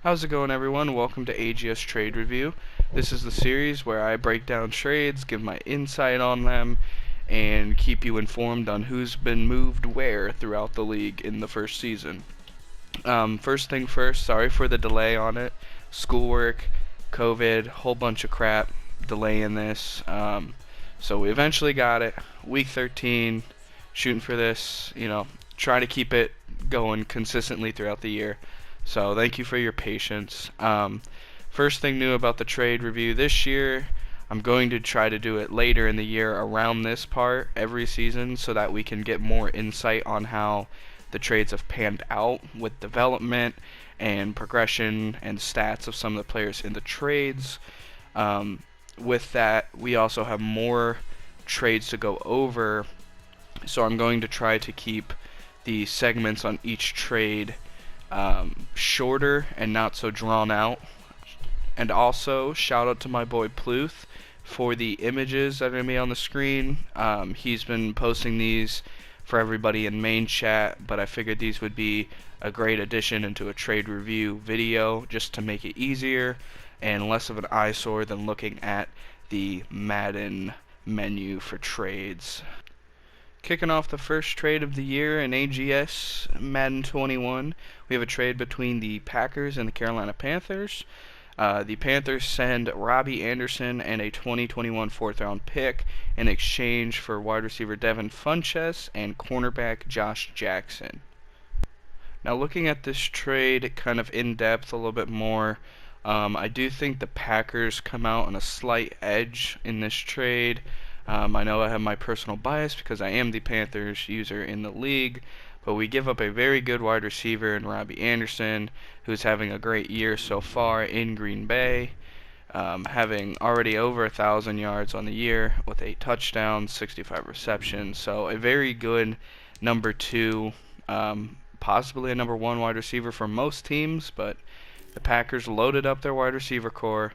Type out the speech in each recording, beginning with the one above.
How's it going, everyone? Welcome to AGS Trade Review. This is the series where I break down trades, give my insight on them, and keep you informed on who's been moved where throughout the league in the first season. First thing first, sorry for the delay on it. Schoolwork, COVID, whole bunch of crap, delay in this. So we eventually got it. Week 13, shooting for this, try to keep it going consistently throughout the year. So thank you for your patience. First thing new about the trade review this year, I'm going to try to do it later in the year around this part every season so that we can get more insight on how the trades have panned out with development and progression and stats of some of the players in the trades. With that, we also have more trades to go over, so I'm going to try to keep the segments on each trade shorter and not so drawn out. And also, shout out to my boy Pluth for the images that are going to be on the screen. He's been posting these for everybody in main chat, but I figured these would be a great addition into a trade review video just to make it easier and less of an eyesore than looking at the Madden menu for trades. Kicking off the first trade of the year in AGS Madden 21, we have a trade between the Packers and the Carolina Panthers. The Panthers send Robbie Anderson and a 2021 fourth-round pick in exchange for wide receiver Devin Funchess and cornerback Josh Jackson. Now, looking at this trade kind of in depth a little bit more, I do think the Packers come out on a slight edge in this trade. I know I have my personal bias because I am the Panthers user in the league, but we give up a very good wide receiver in Robbie Anderson, who's having a great year so far in Green Bay, having already over 1,000 yards on the year with 8 touchdowns, 65 receptions. So a very good number 2, possibly a number 1 wide receiver for most teams, but the Packers loaded up their wide receiver core.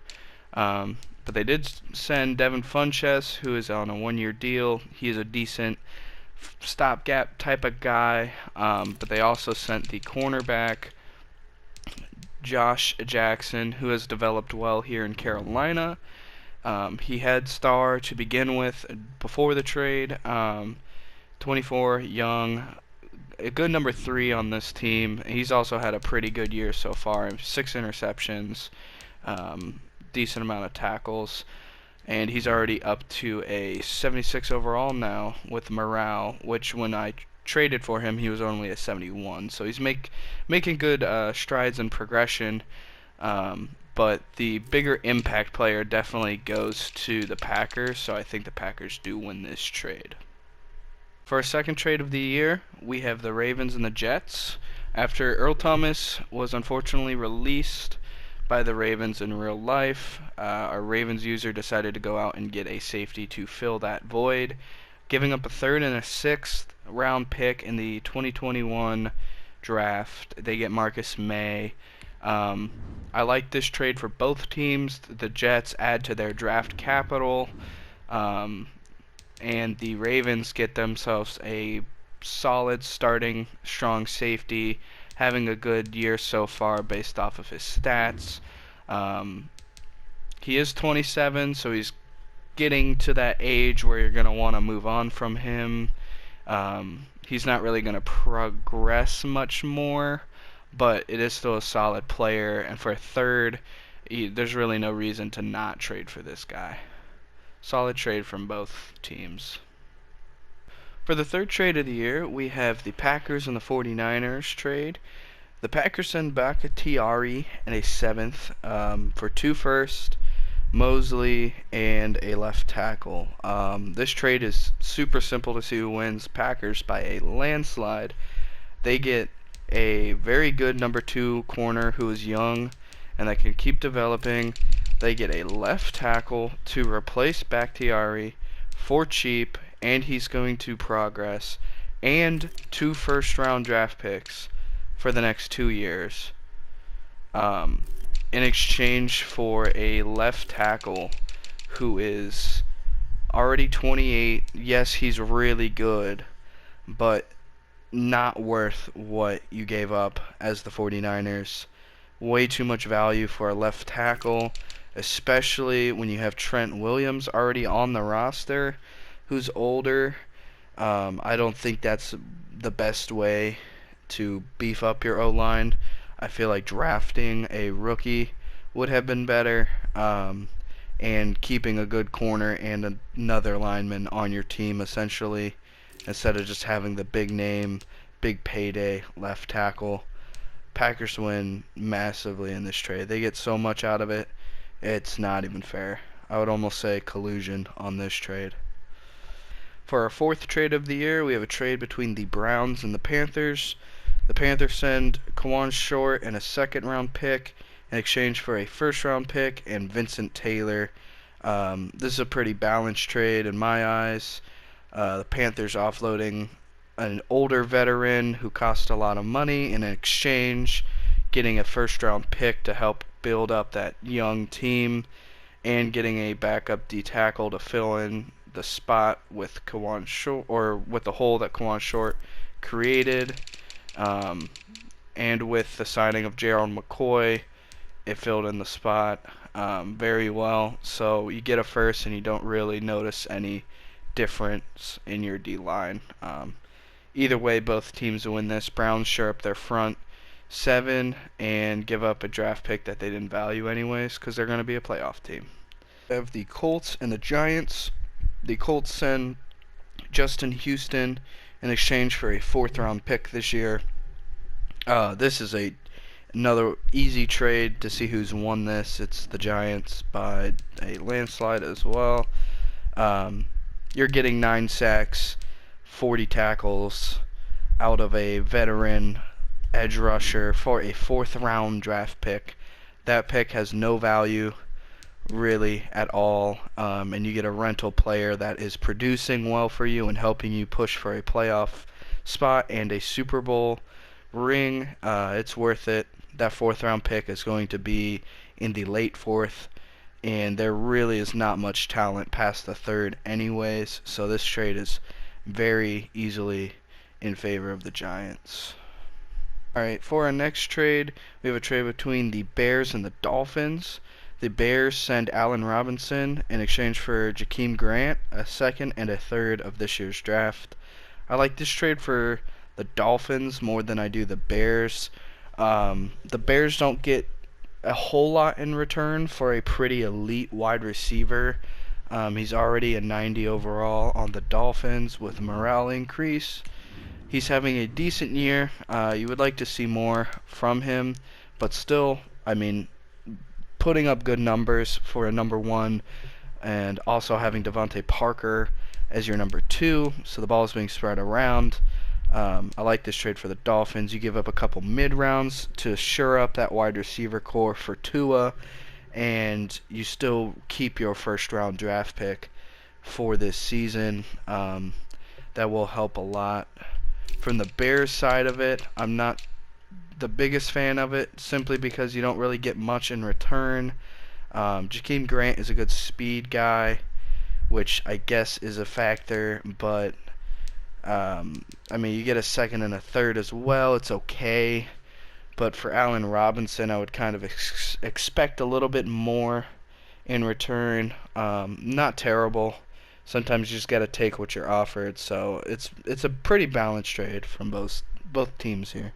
But they did send Devin Funchess, who is on a 1-year deal. He is a decent stopgap type of guy. But they also sent the cornerback, Josh Jackson, who has developed well here in Carolina. He had star to begin with before the trade. 24, young, a good number 3 on this team. He's also had a pretty good year so far. 6 interceptions. Decent amount of tackles, and he's already up to a 76 overall now with morale, which when I traded for him he was only a 71, so he's making good strides in progression, but the bigger impact player definitely goes to the Packers, so I think the Packers do win this trade. For our second trade of the year, we have the Ravens and the Jets. After Earl Thomas was unfortunately released by the Ravens in real life, our Ravens user decided to go out and get a safety to fill that void, giving up a 3rd and a 6th round pick in the 2021 draft. They get Marcus May. I like this trade for both teams. The Jets add to their draft capital, and the Ravens get themselves a solid starting strong safety, having a good year so far based off of his stats. He is 27, so he's getting to that age where you're going to want to move on from him. He's not really going to progress much more, but it is still a solid player, and for a 3rd, there's really no reason to not trade for this guy. Solid trade from both teams. For the 3rd trade of the year, we have the Packers and the 49ers trade. The Packers send back a Tiari and a 7th for 2 firsts, Mosley, and a left tackle. This trade is super simple to see who wins. Packers by a landslide. They get a very good number 2 corner who is young and that can keep developing. They get a left tackle to replace Bakhtiari for cheap, and he's going to progress, and 2 first-round draft picks for the next 2 years, in exchange for a left tackle who is already 28. Yes, he's really good, but not worth what you gave up as the 49ers Way too much value for a left tackle, especially when you have Trent Williams already on the roster, who's older. I don't think that's the best way to beef up your O-line. I feel like drafting a rookie would have been better, and keeping a good corner and another lineman on your team, essentially, instead of just having the big name, big payday left tackle. Packers win massively in this trade. They get so much out of it, it's not even fair. I would almost say collusion on this trade. For our fourth trade of the year, we have a trade between the Browns and the Panthers. The Panthers send Kawan Short and a second-round pick in exchange for a first-round pick and Vincent Taylor. This is a pretty balanced trade in my eyes. The Panthers offloading an older veteran who cost a lot of money in exchange, getting a first-round pick to help build up that young team, and getting a backup D tackle to fill in the spot with Kawan Short, or with the hole that Kawan Short created. And with the signing of Gerald McCoy, it filled in the spot very well. So you get a first, and you don't really notice any difference in your D line. Either way, both teams win this. Browns shore up their front seven and give up a draft pick that they didn't value anyways, because they're going to be a playoff team. We have the Colts and the Giants. The Colts send Justin Houston in exchange for a fourth-round pick this year. This is another easy trade to see who's won this. It's the Giants by a landslide as well. You're getting 9 sacks, 40 tackles out of a veteran edge rusher for a fourth-round draft pick. That pick has no value really at all, and you get a rental player that is producing well for you and helping you push for a playoff spot and a Super Bowl ring. It's worth it. That fourth-round pick is going to be in the late fourth, and there really is not much talent past the third anyways, so this trade is very easily in favor of the Giants. Alright, for our next trade, we have a trade between the Bears and the Dolphins. The Bears send Allen Robinson in exchange for Jakeem Grant, a second and a third of this year's draft. I like this trade for the Dolphins more than I do the Bears. The Bears don't get a whole lot in return for a pretty elite wide receiver. He's already a 90 overall on the Dolphins with morale increase. He's having a decent year. You would like to see more from him, but still, I mean, putting up good numbers for a number one, and also having Devontae Parker as your number two, so the ball is being spread around. I like this trade for the Dolphins. You give up a couple mid-rounds to shore up that wide receiver core for Tua, and you still keep your first-round draft pick for this season. That will help a lot. From the Bears side of it, I'm not the biggest fan of it, simply because you don't really get much in return. Jakeem Grant is a good speed guy, which I guess is a factor, but I mean, you get a second and a third as well. It's okay. But for Allen Robinson, I would kind of expect a little bit more in return. Not terrible. Sometimes you just got to take what you're offered. So it's a pretty balanced trade from both teams here.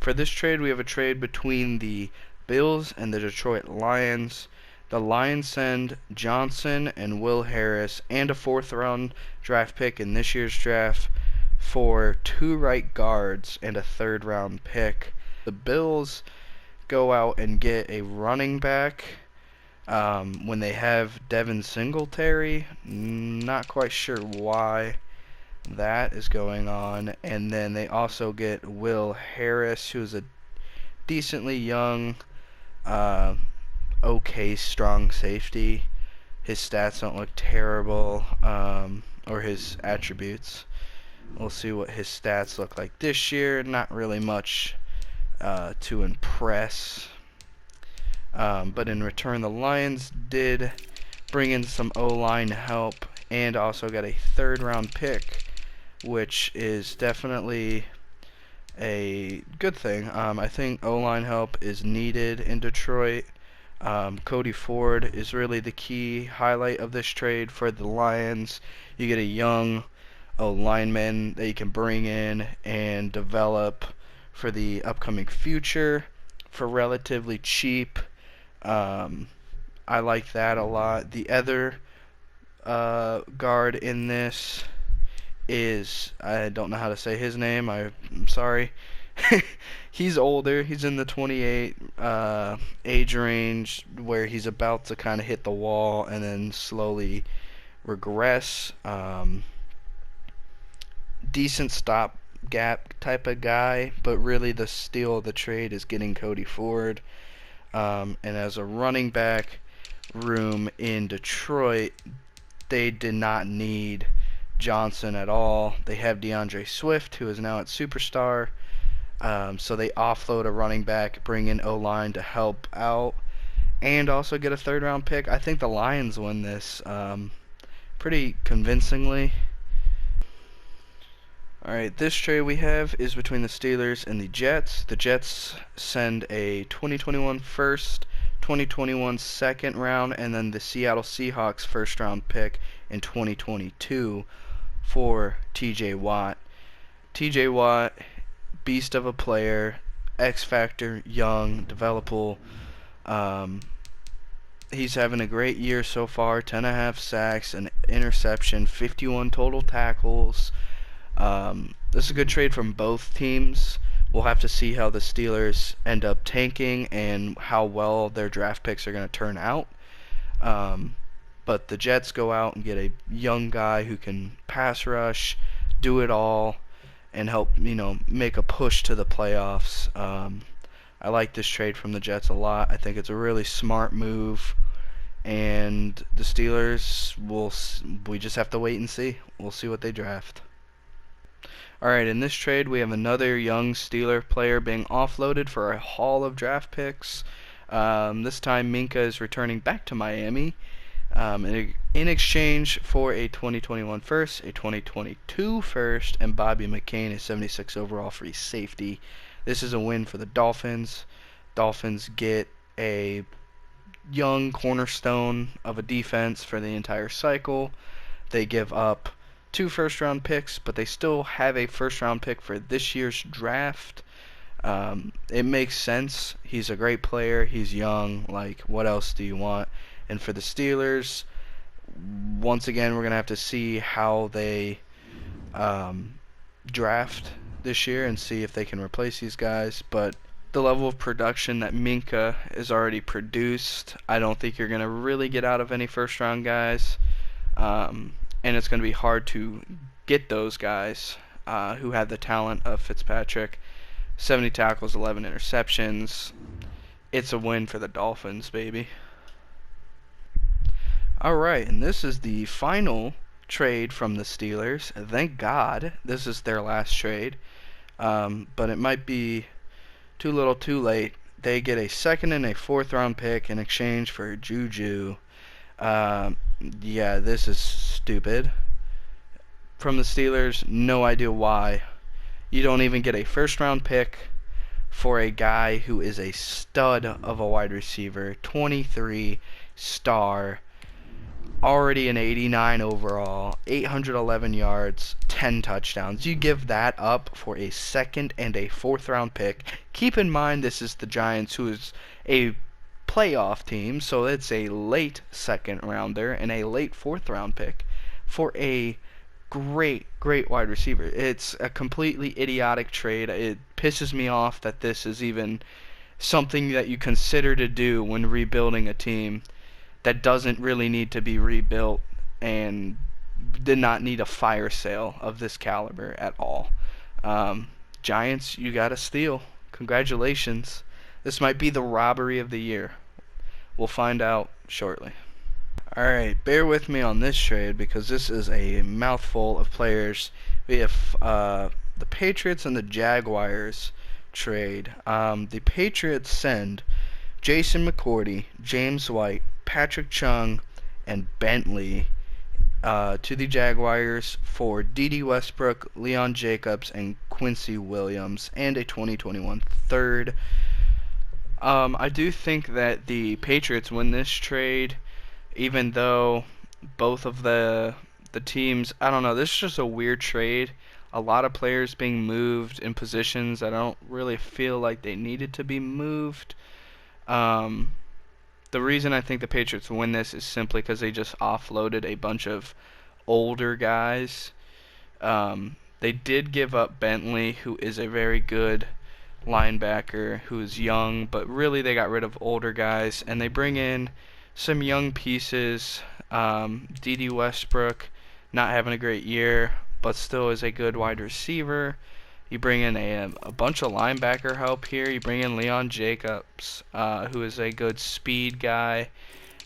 For this trade, we have a trade between the Bills and the Detroit Lions. The Lions send Johnson and Will Harris and a fourth-round draft pick in this year's draft for 2 right guards and a third-round pick. The Bills go out and get a running back when they have Devin Singletary. Not quite sure why that is going on. And then they also get Will Harris, who's a decently young, okay strong safety. His stats don't look terrible, or his attributes. We'll see what his stats look like this year. Not really much to impress. But in return, the Lions did bring in some O-line help and also got a third-round pick, which is definitely a good thing. I think O-line help is needed in Detroit. Cody Ford is really the key highlight of this trade for the Lions. You get a young O-lineman that you can bring in and develop for the upcoming future for relatively cheap. I like that a lot. The other guard in this is, I don't know how to say his name, I'm sorry. He's older. He's in the 28 age range where he's about to kind of hit the wall and then slowly regress. Decent stopgap type of guy, but really the steal of the trade is getting Cody Ford. And as a running back room in Detroit, they did not need Johnson at all. They have DeAndre Swift, who is now at Superstar. So they offload a running back, bring in O-line to help out, and also get a third-round pick. I think the Lions win this pretty convincingly. Alright, this trade we have is between the Steelers and the Jets. The Jets send a 2021 first, 2021 second round, and then the Seattle Seahawks first round pick in 2022 for TJ Watt. TJ Watt, beast of a player, X Factor, young, developable. He's having a great year so far, 10.5 sacks, an interception, 51 total tackles. This is a good trade from both teams. We'll have to see how the Steelers end up tanking and how well their draft picks are going to turn out. But the Jets go out and get a young guy who can pass rush, do it all, and help, make a push to the playoffs. I like this trade from the Jets a lot. I think it's a really smart move, and the Steelers, we just have to wait and see. We'll see what they draft. Alright, in this trade we have another young Steeler player being offloaded for a haul of draft picks. This time Minka is returning back to Miami in exchange for a 2021 first, a 2022 first, and Bobby McCain, a 76 overall free safety. This is a win for the Dolphins. Dolphins get a young cornerstone of a defense for the entire cycle. They give up 2 first-round picks, but they still have a first-round pick for this year's draft. It makes sense. He's a great player. He's young. Like, what else do you want? And for the Steelers, once again, we're going to have to see how they draft this year and see if they can replace these guys. But the level of production that Minka has already produced, I don't think you're going to really get out of any first-round guys. And it's going to be hard to get those guys who have the talent of Fitzpatrick. 70 tackles, 11 interceptions. It's a win for the Dolphins, baby. Alright, and this is the final trade from the Steelers. Thank God this is their last trade. But it might be too little too late. They get a second and a fourth round pick in exchange for Juju. Yeah, this is stupid. From the Steelers, no idea why. You don't even get a first round pick for a guy who is a stud of a wide receiver, 23 star, already an 89 overall, 811 yards, 10 touchdowns. You give that up for a second and a fourth round pick. Keep in mind this is the Giants, who is a playoff team, so it's a late second rounder and a late fourth round pick for a great wide receiver. It's a completely idiotic trade. It pisses me off that this is even something that you consider to do when rebuilding a team that doesn't really need to be rebuilt and did not need a fire sale of this caliber at all. Giants, you got a steal. Congratulations. This might be the robbery of the year. We'll find out shortly. Alright, bear with me on this trade because this is a mouthful of players. We have the Patriots and the Jaguars trade. The Patriots send Jason McCourty, James White, Patrick Chung, and Bentley to the Jaguars for D.D. Westbrook, Leon Jacobs, and Quincy Williams, and a 2021 third. I do think that the Patriots win this trade, even though both of the teams, I don't know, this is just a weird trade. A lot of players being moved in positions that I don't really feel like they needed to be moved. Um, the reason I think the Patriots win this is simply because they just offloaded a bunch of older guys. They did give up Bentley, who is a very good linebacker who's young, but really they got rid of older guys, and they bring in some young pieces. D.D. Westbrook, not having a great year, but still is a good wide receiver. You bring in a bunch of linebacker help here. You bring in Leon Jacobs, who is a good speed guy,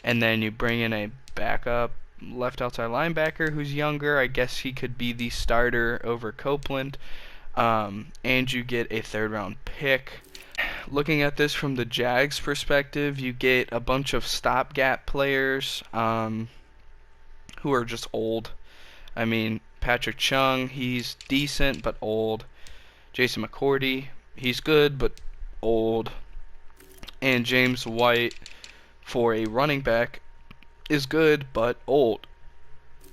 and then you bring in a backup left outside linebacker who's younger. I guess he could be the starter over Copeland. And you get a third-round pick. Looking at this from the Jags' perspective, you get a bunch of stopgap players who are just old. I mean, Patrick Chung, he's decent but old. Jason McCourty, he's good but old. And James White, for a running back, is good but old.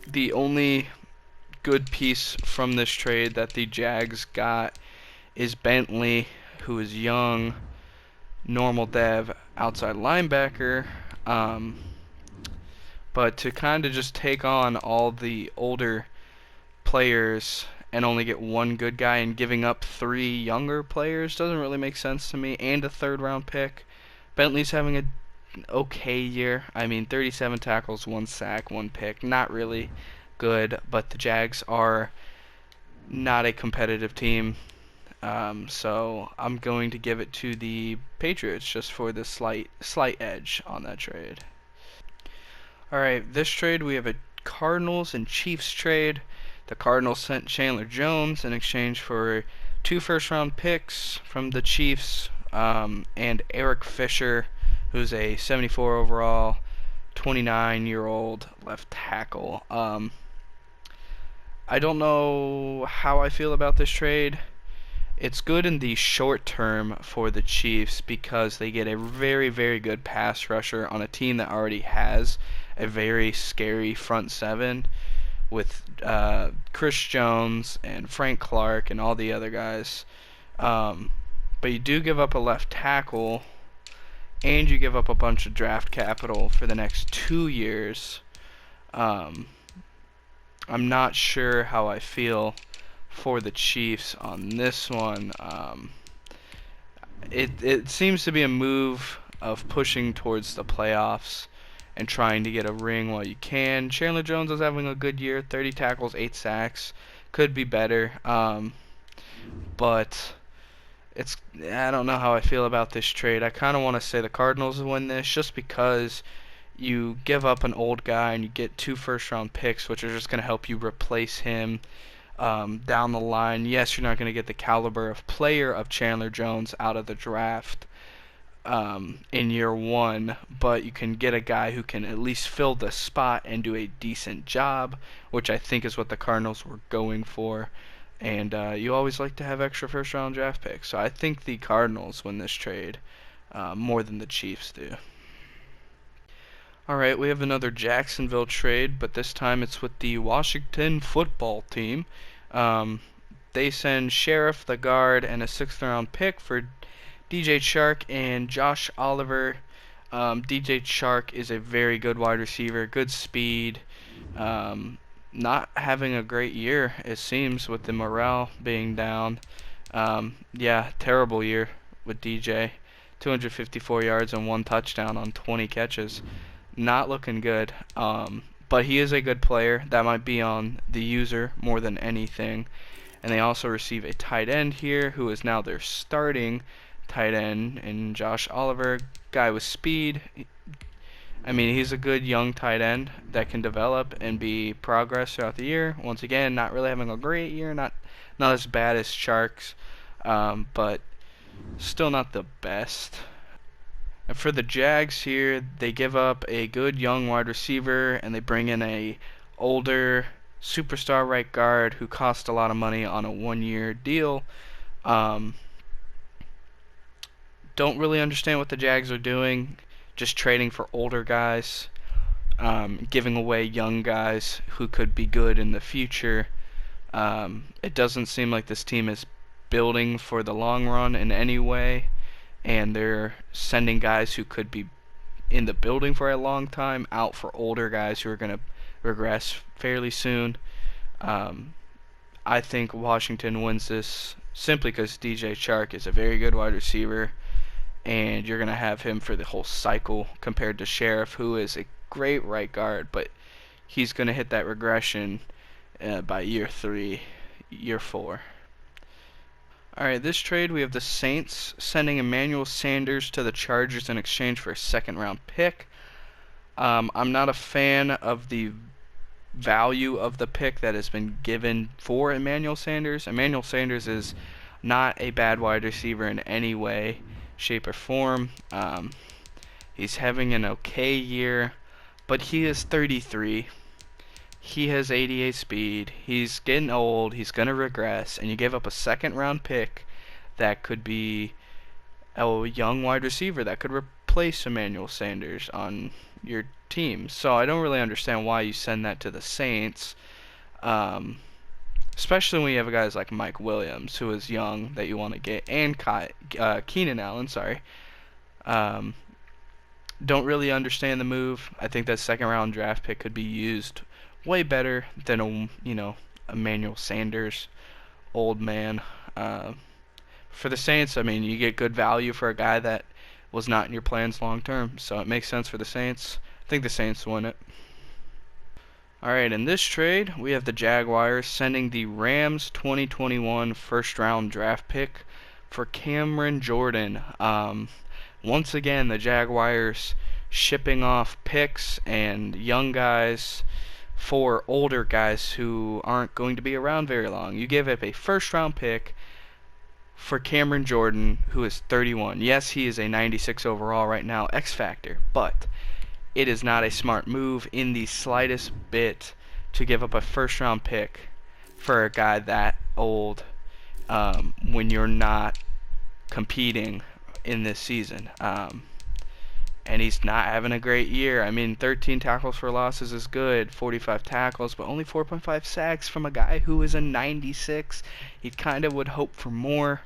The only good piece from this trade that the Jags got is Bentley, who is young, normal dev, outside linebacker. But to kind of just take on all the older players and only get one good guy and giving up three younger players doesn't really make sense to me. And a third-round pick. Bentley's having an okay year. I mean, 37 tackles, 1 sack, 1 pick. Not really good, but the Jags are not a competitive team. So I'm going to give it to the Patriots just for the slight edge on that trade. Alright, this trade we have a Cardinals and Chiefs trade. The Cardinals sent Chandler Jones in exchange for 2 first-round picks from the Chiefs, and Eric Fisher, who's a 74 overall, 29-year-old left tackle. I don't know how I feel about this trade. It's good in the short term for the Chiefs because they get a very, very good pass rusher on a team that already has a very scary front seven with Chris Jones and Frank Clark and all the other guys. But you do give up a left tackle, and you give up a bunch of draft capital for the next 2 years. I'm not sure how I feel for the Chiefs on this one. It seems to be a move of pushing towards the playoffs and trying to get a ring while you can. Chandler Jones is having a good year, 30 tackles, 8 sacks. Could be better, but I don't know how I feel about this trade. I kind of want to say the Cardinals win this just because you give up an old guy and you get 2 first-round picks, which are just going to help you replace him down the line. Yes, you're not going to get the caliber of player of Chandler Jones out of the draft in year 1, but you can get a guy who can at least fill the spot and do a decent job, which I think is what the Cardinals were going for. And you always like to have extra first-round draft picks. So I think the Cardinals win this trade more than the Chiefs do. Alright, we have another Jacksonville trade, but this time it's with the Washington football team. They send Sheriff, the guard, and a 6th-round pick for DJ Chark and Josh Oliver. DJ Chark is a very good wide receiver, good speed. Not having a great year, it seems, with the morale being down. Yeah, terrible year with DJ. 254 yards and 1 touchdown on 20 catches. Not looking good. But he is a good player. That might be on the user more than anything. And they also receive a tight end here who is now their starting tight end in Josh Oliver. Guy with speed. I mean, he's a good young tight end that can develop and be progress throughout the year. Once again, not really having a great year. Not as bad as Sharks. But still not the best. And for the Jags here, they give up a good young wide receiver and they bring in a older superstar right guard who cost a lot of money on a 1-year deal. Um, don't really understand what the Jags are doing, just trading for older guys, giving away young guys who could be good in the future. It doesn't seem like this team is building for the long run in any way, and they're sending guys who could be in the building for a long time out for older guys who are going to regress fairly soon. Um, I think Washington wins this simply because DJ Chark is a very good wide receiver, and you're going to have him for the whole cycle compared to Sheriff, who is a great right guard, but he's going to hit that regression by year 3, year 4. Alright, this trade we have the Saints sending Emmanuel Sanders to the Chargers in exchange for a second-round pick. I'm not a fan of the value of the pick that has been given for Emmanuel Sanders. Emmanuel Sanders is not a bad wide receiver in any way, shape, or form. He's having an okay year, but he is 33. He has 88 speed. He's getting old. He's going to regress. And you give up a second-round pick that could be a young wide receiver that could replace Emmanuel Sanders on your team. So I don't really understand why you send that to the Saints, especially when you have guys like Mike Williams, who is young, that you want to get, and Keenan Allen, sorry. Don't really understand the move. I think that second-round draft pick could be used way better than Emmanuel Sanders, old man. For the Saints, I mean, you get good value for a guy that was not in your plans long term, so it makes sense for the Saints. I think the Saints win it. Alright, in this trade, we have the Jaguars sending the Rams 2021 first-round draft pick for Cameron Jordan. Once again, the Jaguars shipping off picks and young guys for older guys who aren't going to be around very long. You give up a first-round pick for Cameron Jordan, who is 31. Yes, he is a 96 overall right now, X Factor, but it is not a smart move in the slightest bit to give up a first-round pick for a guy that old when you're not competing in this season. And he's not having a great year. I mean, 13 tackles for losses is good, 45 tackles, but only 4.5 sacks from a guy who is a 96. He kind of would hope for more.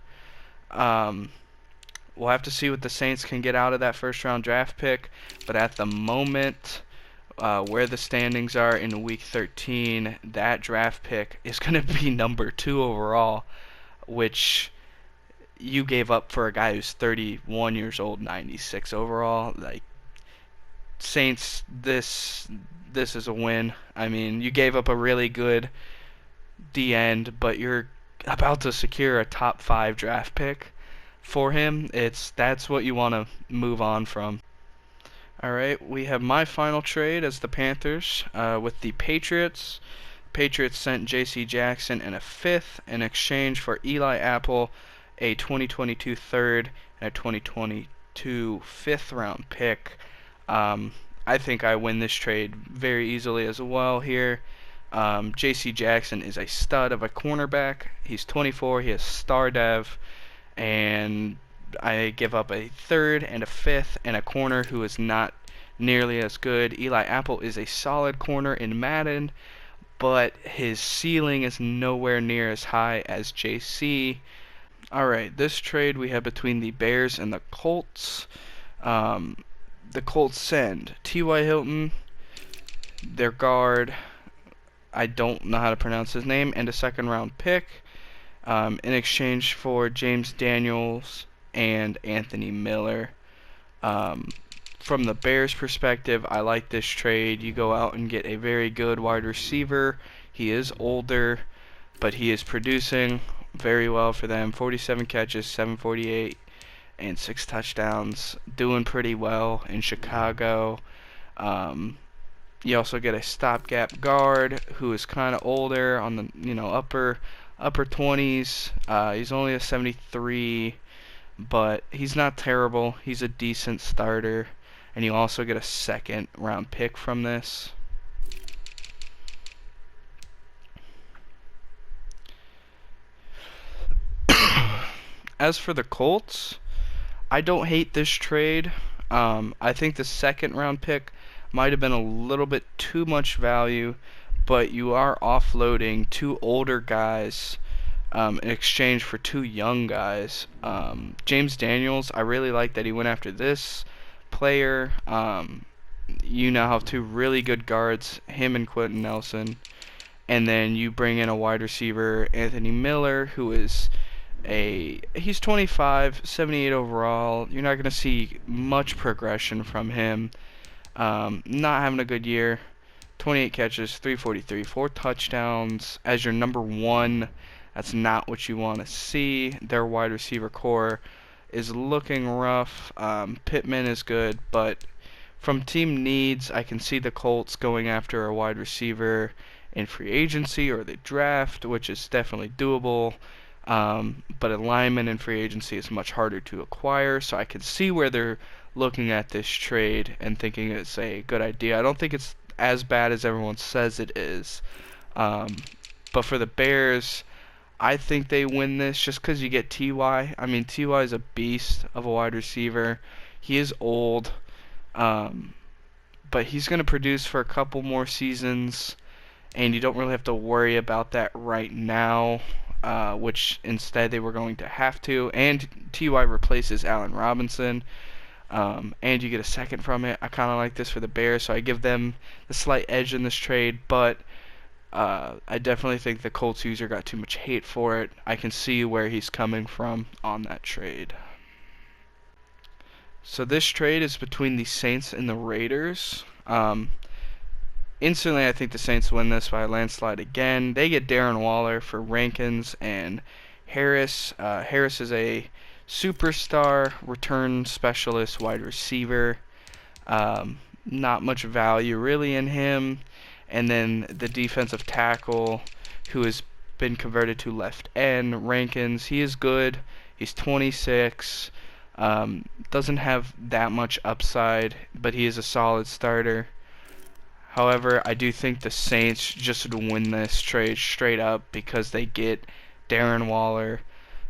We'll have to see what the Saints can get out of that first-round draft pick, but at the moment, where the standings are in Week 13, that draft pick is going to be number 2 overall, which you gave up for a guy who's 31 years old, 96 overall. Like, Saints, this is a win. I mean, you gave up a really good D-end, but you're about to secure a top 5 draft pick for him. That's what you want to move on from. Alright, we have my final trade as the Panthers with the Patriots. Patriots sent J.C. Jackson and a 5th in exchange for Eli Apple, a 2022 third, and a 2022 5th-round pick. I think I win this trade very easily as well here. J.C. Jackson is a stud of a cornerback. He's 24. He has star dev, and I give up a 3rd and a 5th and a corner who is not nearly as good. Eli Apple is a solid corner in Madden, but his ceiling is nowhere near as high as J.C. Alright, this trade we have between the Bears and the Colts. The Colts send T.Y. Hilton, their guard, I don't know how to pronounce his name, and a 2nd-round pick in exchange for James Daniels and Anthony Miller. From the Bears' perspective, I like this trade. You go out and get a very good wide receiver. He is older, but he is producing very well for them. 47 catches, 748, and 6 touchdowns. Doing pretty well in Chicago. You also get a stopgap guard who is kind of older, on the upper 20s. He's only a 73, but he's not terrible. He's a decent starter, and you also get a 2nd-round pick from this. As for the Colts, I don't hate this trade. I think the second round pick might have been a little bit too much value, but you are offloading two older guys in exchange for two young guys. James Daniels, I really like that he went after this player. You now have two really good guards, him and Quentin Nelson, and then you bring in a wide receiver, Anthony Miller, who is he's 25, 78 overall. You're not going to see much progression from him. Not having a good year. 28 catches, 343, 4 touchdowns as your number one. That's not what you want to see. Their wide receiver core is looking rough. Pittman is good, but from team needs, I can see the Colts going after a wide receiver in free agency or the draft, which is definitely doable. But a lineman in free agency is much harder to acquire, so I can see where they're looking at this trade and thinking it's a good idea. I don't think it's as bad as everyone says it is. But for the Bears, I think they win this just because you get T.Y. I mean, T.Y. is a beast of a wide receiver. He is old, but he's going to produce for a couple more seasons, and you don't really have to worry about that right now, which instead they were going to have to. And T.Y. replaces Allen Robinson, and you get a second from it. I kind of like this for the Bears, so I give them the slight edge in this trade, but I definitely think the Colts user got too much hate for it. I can see where he's coming from on that trade. So this trade is between the Saints and the Raiders. Instantly, I think the Saints win this by a landslide again. They get Darren Waller for Rankins and Harris. Harris is a superstar return specialist wide receiver. Not much value really in him. And then the defensive tackle, who has been converted to left end, Rankins. He is good. He's 26. Doesn't have that much upside, but he is a solid starter. However, I do think the Saints just would win this trade straight up because they get Darren Waller,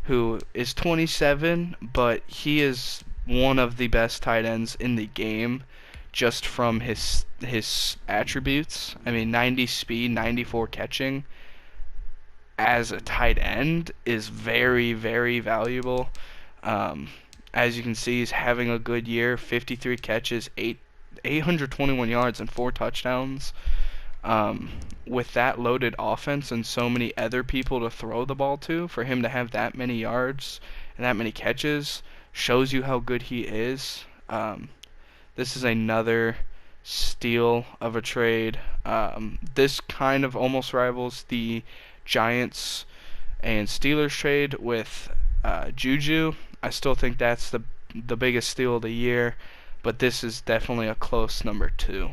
who is 27, but he is one of the best tight ends in the game just from his attributes. I mean, 90 speed, 94 catching as a tight end is very, very valuable. As you can see, he's having a good year, 53 catches, 821 yards, and 4 touchdowns. With that loaded offense and so many other people to throw the ball to, for him to have that many yards and that many catches shows you how good he is. This is another steal of a trade. This kind of almost rivals the Giants and Steelers trade with Juju. I still think that's the biggest steal of the year, but this is definitely a close number 2.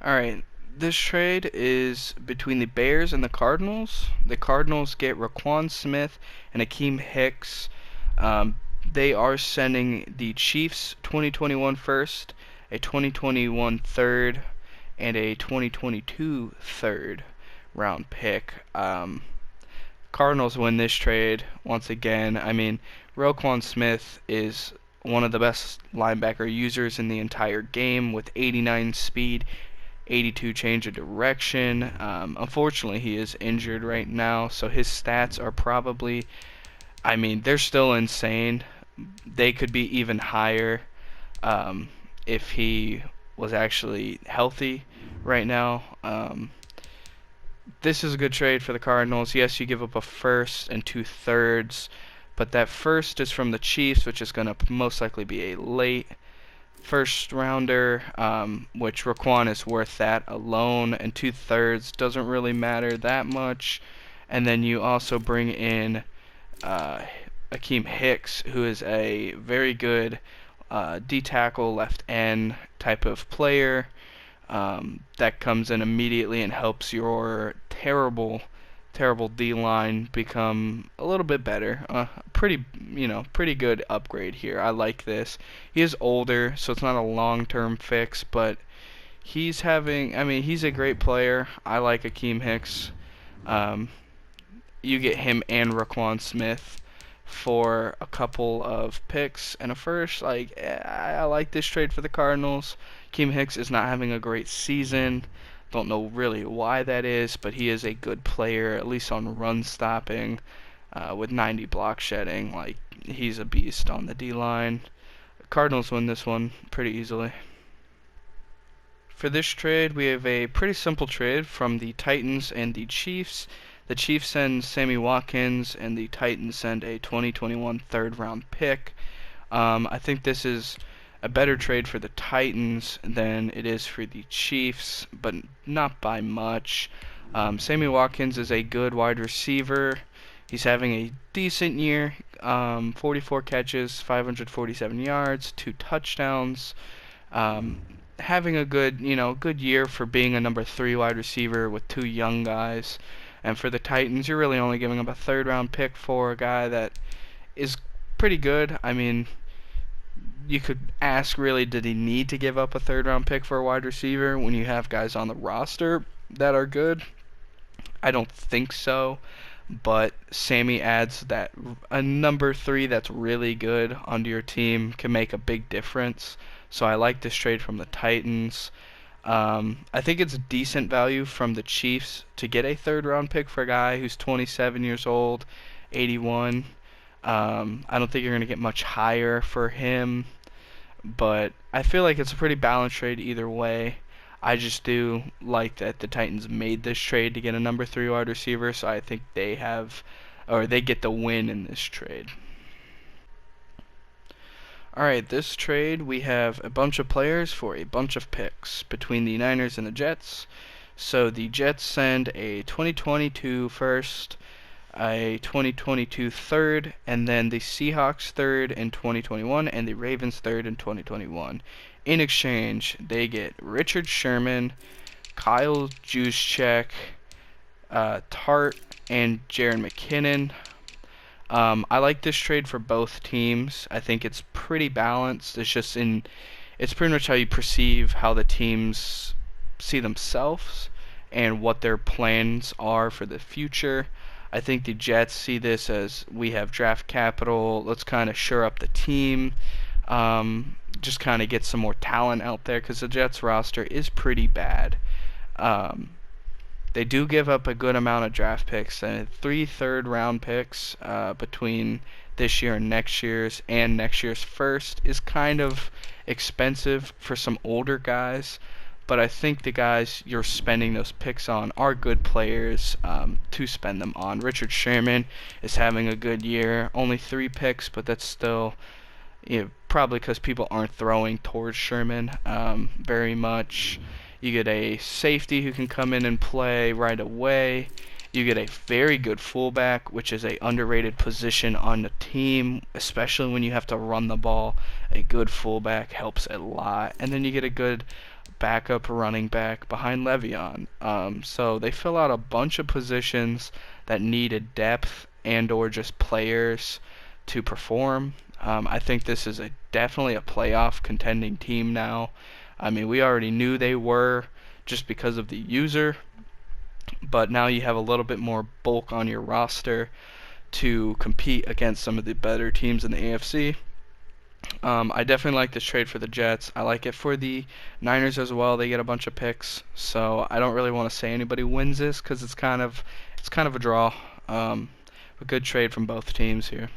Alright, this trade is between the Bears and the Cardinals. The Cardinals get Roquan Smith and Akeem Hicks. They are sending the Chiefs 2021 first, a 2021 third, and a 2022 third round pick. Cardinals win this trade once again. I mean, Roquan Smith is one of the best linebacker users in the entire game with 89 speed, 82 change of direction. Unfortunately, he is injured right now, so his stats are probably, I mean, they're still insane. They could be even higher if he was actually healthy right now. This is a good trade for the Cardinals. Yes, you give up a first and 2 thirds, but that first is from the Chiefs, which is going to most likely be a late first rounder, which Roquan is worth that alone, and 2 thirds doesn't really matter that much. And then you also bring in Akeem Hicks, who is a very good D-tackle, left end type of player that comes in immediately and helps your terrible D-line become a little bit better. Pretty good upgrade here. I like this. He is older, so it's not a long-term fix, but he's a great player. I like Akeem Hicks. You get him and Roquan Smith for a couple of picks and a first. I like this trade for the Cardinals. Keem Hicks is not having a great season. Don't know really why that is, but he is a good player, at least on run stopping, with 90 block shedding. Like, he's a beast on the D-line. Cardinals win this one pretty easily. For this trade, we have a pretty simple trade from the Titans and the Chiefs. The Chiefs send Sammy Watkins, and the Titans send a 2021 third-round pick. I think this is a better trade for the Titans than it is for the Chiefs, but not by much. Sammy Watkins is a good wide receiver. He's having a decent year. 44 catches, 547 yards, 2 touchdowns. Having a good year for being a number 3 wide receiver with 2 young guys. And for the Titans, you're really only giving up a third-round pick for a guy that is pretty good. I mean, you could ask, really, did he need to give up a third-round pick for a wide receiver when you have guys on the roster that are good? I don't think so. But Sammy adds that a number 3 that's really good onto your team can make a big difference. So I like this trade from the Titans. I think it's decent value from the Chiefs to get a third-round pick for a guy who's 27 years old, 81. I don't think you're going to get much higher for him, but I feel like it's a pretty balanced trade either way. I just do like that the Titans made this trade to get a number 3 wide receiver, so I think they get the win in this trade. Alright, this trade, we have a bunch of players for a bunch of picks between the Niners and the Jets. So the Jets send a 2022 first, a 2022 third, and then the Seahawks third in 2021, and the Ravens third in 2021. In exchange, they get Richard Sherman, Kyle Juszczyk, Tart, and Jaren McKinnon. I like this trade for both teams. I think it's pretty balanced. It's pretty much how you perceive how the teams see themselves and what their plans are for the future. I think the Jets see this as, we have draft capital, let's kind of shore up the team, just kind of get some more talent out there, because the Jets roster is pretty bad. They do give up a good amount of draft picks, and 3 third-round picks between this year and next year's first is kind of expensive for some older guys, but I think the guys you're spending those picks on are good players to spend them on. Richard Sherman is having a good year, only 3 picks, but that's still, probably because people aren't throwing towards Sherman very much. You get a safety who can come in and play right away. You get a very good fullback, which is a underrated position on the team, especially when you have to run the ball. A good fullback helps a lot. And then you get a good backup running back behind Le'Veon. So they fill out a bunch of positions that needed depth and or just players to perform. I think this is definitely a playoff contending team now. I mean, we already knew they were just because of the user, but now you have a little bit more bulk on your roster to compete against some of the better teams in the AFC. I definitely like this trade for the Jets. I like it for the Niners as well. They get a bunch of picks, so I don't really want to say anybody wins this because it's kind of a draw. A good trade from both teams here.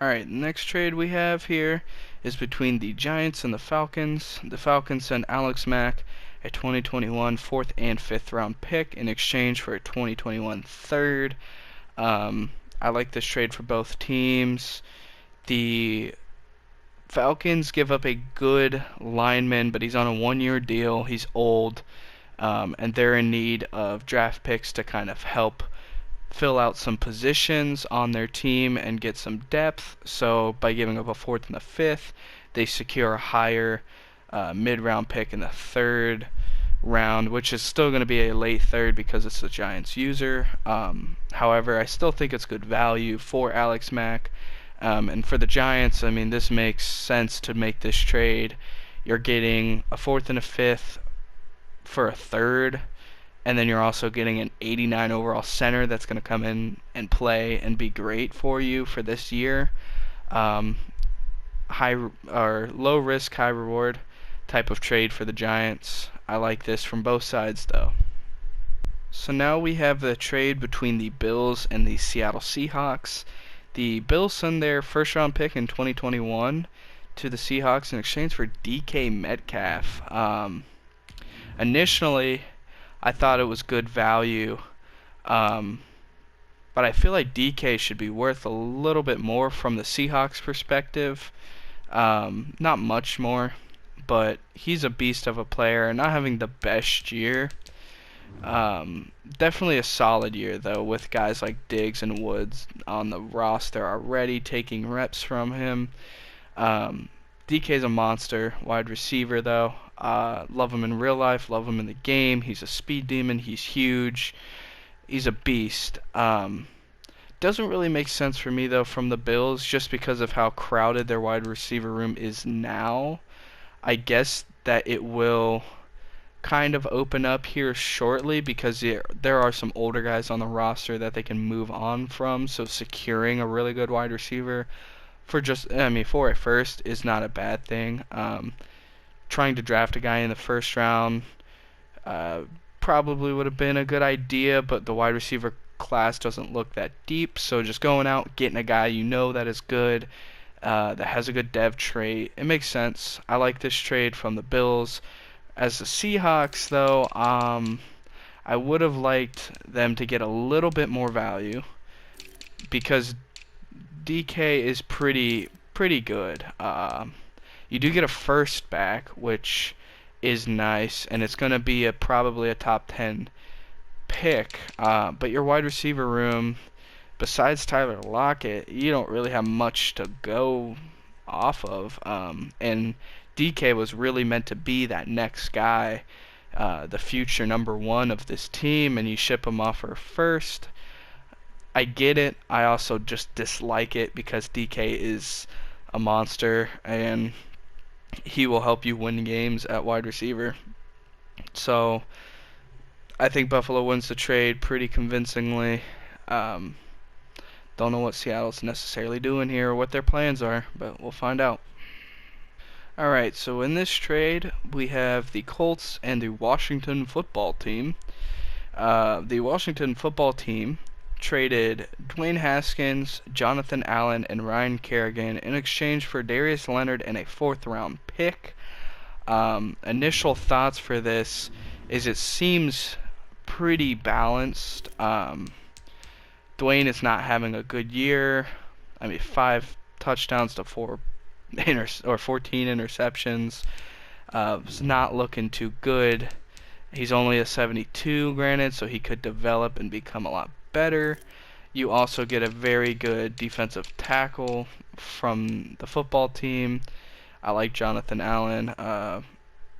Alright, the next trade we have here is between the Giants and the Falcons. The Falcons send Alex Mack a 2021 4th and 5th round pick in exchange for a 2021 third. I like this trade for both teams. The Falcons give up a good lineman, but he's on a 1-year deal. He's old, and they're in need of draft picks to kind of help fill out some positions on their team and get some depth. So by giving up a 4th and a 5th, they secure a higher mid-round pick in the 3rd round, which is still going to be a late 3rd because it's the Giants user. However, I still think it's good value for Alex Mack. And for the Giants, I mean, this makes sense to make this trade. You're getting a 4th and a 5th for a 3rd. and then you're also getting an 89 overall center that's going to come in and play and be great for you for this year. Um, high or low risk, high reward type of trade for the Giants. I like this from both sides though. So now we have the trade between the Bills and the Seattle Seahawks. The Bills send their first round pick in 2021 to the Seahawks in exchange for DK Metcalf. Initially, I thought it was good value, um, but I feel like DK should be worth a little bit more from the Seahawks perspective. Not much more, but he's a beast of a player. Not having the best year. Definitely a solid year though, with guys like Diggs and Woods on the roster already taking reps from him. DK's a monster wide receiver though. Love him in real life, love him in the game. He's a speed demon. He's huge. He's a beast. Doesn't really make sense for me though from the Bills, just because of how crowded their wide receiver room is now. I guess that it will kind of open up here shortly, because there are some older guys on the roster that they can move on from. So securing a really good wide receiver for a first is not a bad thing. Trying to draft a guy in the first round probably would have been a good idea, but the wide receiver class doesn't look that deep. So just going out, getting a guy that is good, that has a good dev trait, it makes sense. I like this trade from the Bills. As the Seahawks, though, I would have liked them to get a little bit more value, because DK is pretty good. You do get a first back, which is nice, and it's going to be probably a top 10 pick. But your wide receiver room, besides Tyler Lockett, you don't really have much to go off of. And DK was really meant to be that next guy, the future number one of this team, and you ship him off for first. I get it. I also just dislike it because DK is a monster, and he will help you win games at wide receiver. So I think Buffalo wins the trade pretty convincingly. Don't know what Seattle's necessarily doing here or what their plans are, but we'll find out. Alright, so in this trade, we have the Colts and the Washington football team. The Washington football team traded Dwayne Haskins, Jonathan Allen, and Ryan Kerrigan in exchange for Darius Leonard and a 4th-round pick. Initial thoughts for this is it seems pretty balanced. Dwayne is not having a good year. 5 touchdowns to 14 interceptions. It's not looking too good. He's only a 72, granted, so he could develop and become a lot better. You also get a very good defensive tackle from the football team. I like Jonathan Allen.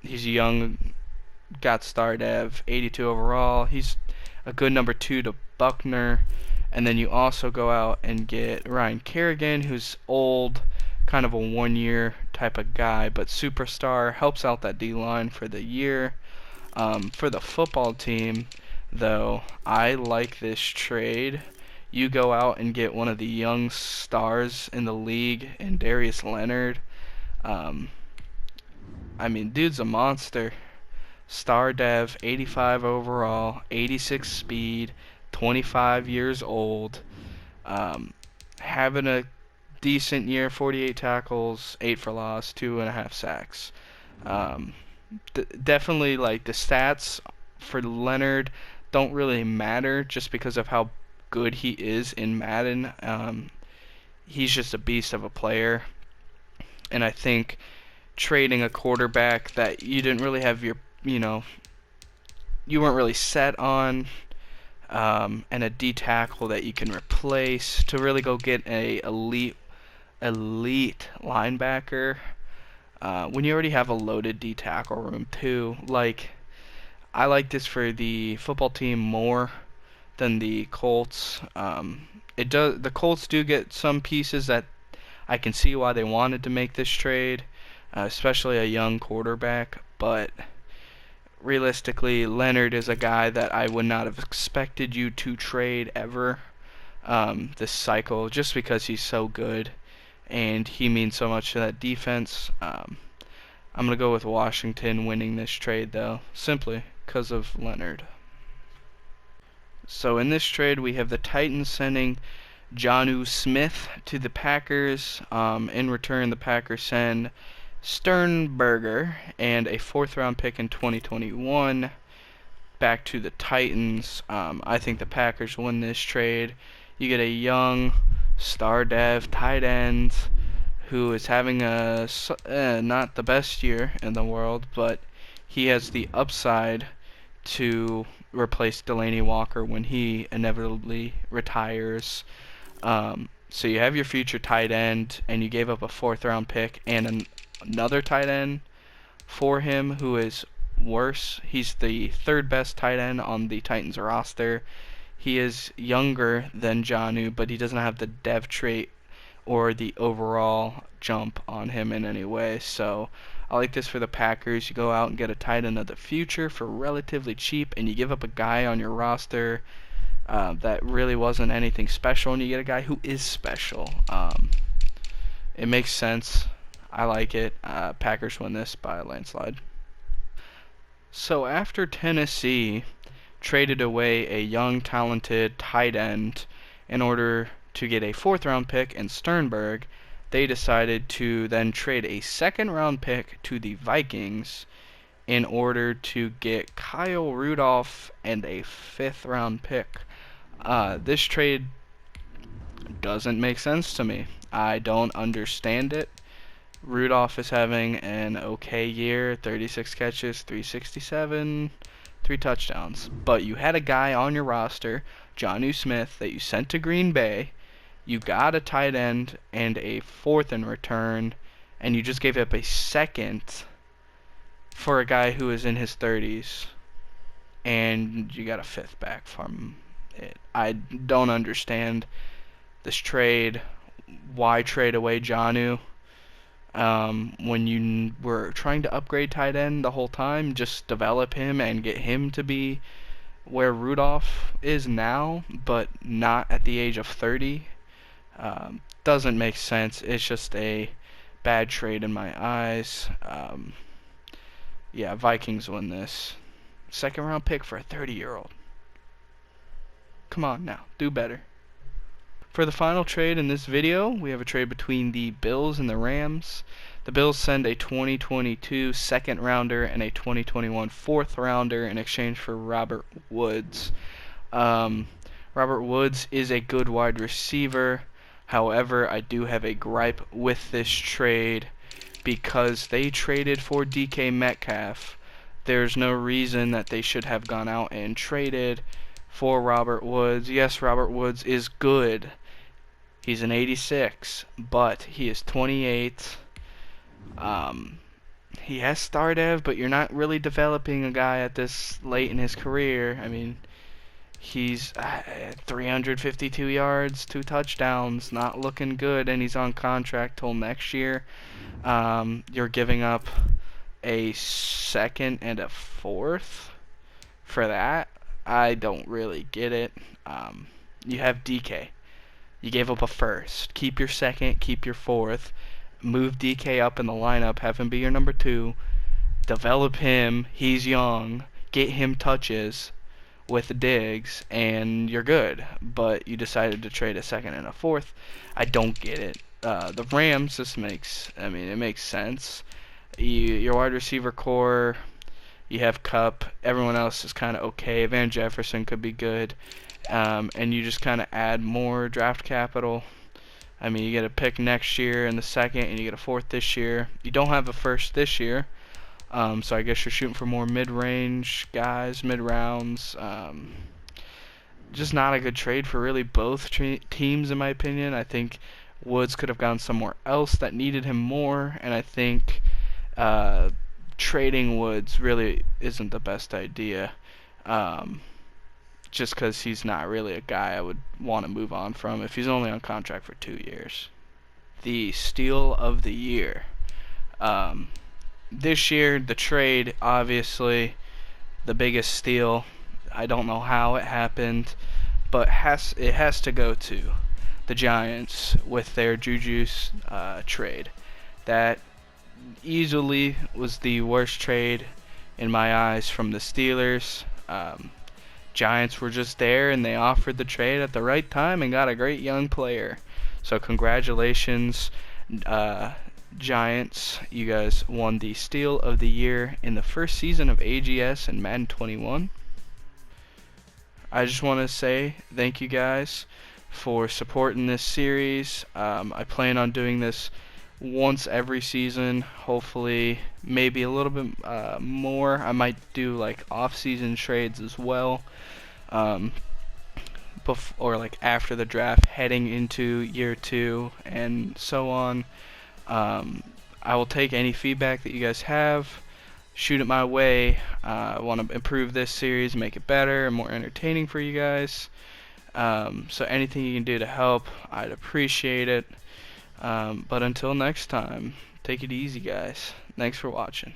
He's young, got star dev, 82 overall. He's a good number 2 to Buckner. And then you also go out and get Ryan Kerrigan, who's old, kind of a 1-year type of guy, but superstar, helps out that D-line for the year. For the football team, though, I like this trade. You go out and get one of the young stars in the league in Darius Leonard. Dude's a monster. Star dev, 85 overall, 86 speed, 25 years old. Having a decent year, 48 tackles, 8 for loss, 2.5 sacks. Definitely, like, the stats for Leonard don't really matter just because of how good he is in Madden. He's just a beast of a player, and I think trading a quarterback that you didn't really have you weren't really set on, and a D tackle that you can replace to really go get a elite linebacker, when you already have a loaded D tackle room too. I like this for the football team more than the Colts. The Colts do get some pieces that I can see why they wanted to make this trade, especially a young quarterback, but realistically, Leonard is a guy that I would not have expected you to trade ever this cycle, just because he's so good and he means so much to that defense. I'm going to go with Washington winning this trade, though, simply because of Leonard. So in this trade, we have the Titans sending Jonnu Smith to the Packers. In return, the Packers send Sternberger and a 4th-round pick in 2021 back to the Titans. I think the Packers win this trade. You get a young star dev tight end who is having a not the best year in the world, but he has the upside to replace Delaney Walker when he inevitably retires. So you have your future tight end, and you gave up a 4th-round pick and another tight end for him who is worse. He's the 3rd best tight end on the Titans roster. He is younger than Jonnu, but he doesn't have the dev trait or the overall jump on him in any way. So I like this for the Packers. You go out and get a tight end of the future for relatively cheap, and you give up a guy on your roster that really wasn't anything special, and you get a guy who is special. It makes sense. I like it. Packers win this by a landslide. So after Tennessee traded away a young, talented tight end in order to get a 4th-round pick in Sternberg, they decided to then trade a 2nd-round pick to the Vikings in order to get Kyle Rudolph and a 5th-round pick. This trade doesn't make sense to me. I don't understand it. Rudolph is having an okay year, 36 catches, 367, 3 touchdowns. But you had a guy on your roster, Jonnu Smith, that you sent to Green Bay. You got a tight end and a 4th in return, and you just gave up a 2nd for a guy who is in his 30s, and you got a 5th back from it. I don't understand this trade. Why trade away Jonnu? When you were trying to upgrade tight end the whole time, just develop him and get him to be where Rudolph is now, but not at the age of 30. Doesn't make sense. It's just a bad trade in my eyes. Yeah, Vikings win this. 2nd-round pick for a 30-year-old. Come on now, do better. For the final trade in this video, we have a trade between the Bills and the Rams. The Bills send a 2022 2nd-rounder and a 2021 4th-rounder in exchange for Robert Woods. Robert Woods is a good wide receiver. However, I do have a gripe with this trade because they traded for DK Metcalf. There's no reason that they should have gone out and traded for Robert Woods. Yes, Robert Woods is good. He's an 86, but he is 28. He has star dev, but you're not really developing a guy at this late in his career. I mean, he's 352 yards, 2 touchdowns, not looking good, and he's on contract till next year. You're giving up a 2nd and a 4th for that. I don't really get it. You have DK. You gave up a 1st. Keep your 2nd, keep your 4th. Move DK up in the lineup, have him be your number 2. Develop him. He's young. Get him touches with Diggs, and you're good. But you decided to trade a 2nd and a 4th. I don't get it. The Rams, it makes sense. Your wide receiver core, you have Kupp. Everyone else is kind of okay. Van Jefferson could be good. And you just kind of add more draft capital. I mean, you get a pick next year in the 2nd, and you get a 4th this year. You don't have a 1st this year. So I guess you're shooting for more mid-range guys, mid-rounds. Just not a good trade for really both teams, in my opinion. I think Woods could have gone somewhere else that needed him more, and I think trading Woods really isn't the best idea. Just because he's not really a guy I would want to move on from if he's only on contract for 2 years. The steal of the year. This year, the trade, obviously, the biggest steal. I don't know how it happened, but it has to go to the Giants with their Juju's trade. That easily was the worst trade in my eyes from the Steelers. Giants were just there and they offered the trade at the right time and got a great young player. So congratulations, Giants. You guys won the Steal of the Year in the first season of AGS and Madden 21. I just want to say thank you guys for supporting this series. I plan on doing this once every season, hopefully maybe a little bit more. I might do like off-season trades as well, or like after the draft, heading into year 2 and so on. I will take any feedback that you guys have. Shoot it my way. I want to improve this series, make it better and more entertaining for you guys. So anything you can do to help, I'd appreciate it. But until next time, take it easy, guys. Thanks for watching.